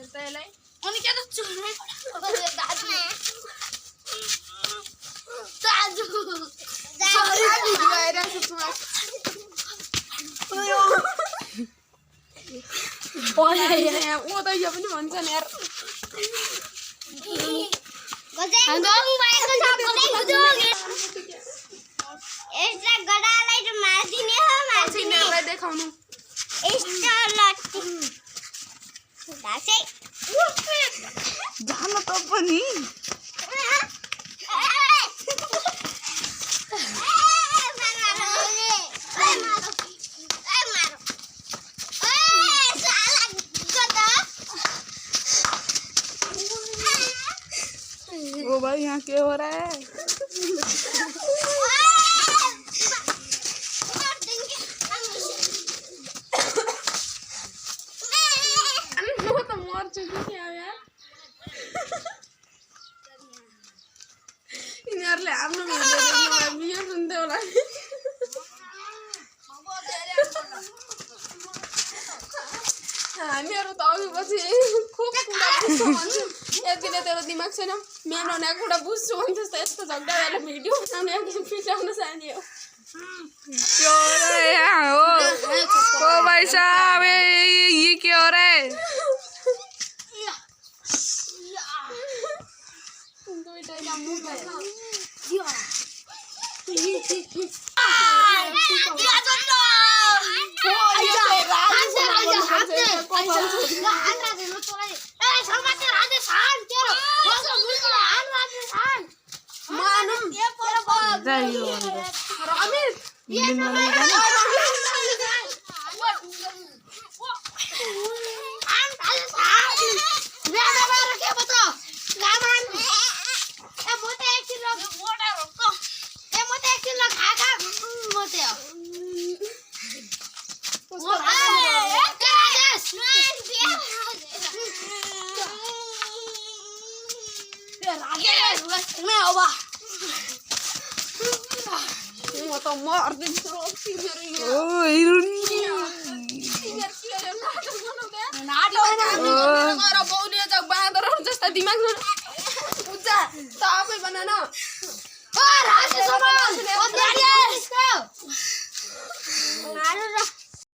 हेर्दैलाई अनि के त चुर्मै दाजु दाजु सरी भिडियो आइरहेको छ ओए यहाँ ओ त यो पनि भन्छ नि यार गजै भएको छ पनि यसलाई गडालाई त मार्दिने हो मार्दिनेलाई देखाउनु स्टार लट्टी दासै जान त पनि ओ भाई यहाँ क्या हो रहा है यिनीहरूले आफ्नो भिडियो सुन्दै होला हामीहरू त अघि पछि खुब कुरा बुझ्छौँ भन्छौँ यतिले तेरो दिमाग छैन मेन हुनेको कुरा बुझ्छु भने जस्तो यस्तो झगडा भएर भिडियो बनाउने फिटाउन जाने हो क्या हो रहा है यहाँ हो ओ भाई साहब ये क्या हो रहा है जस्ता दिमाग आफै बनाना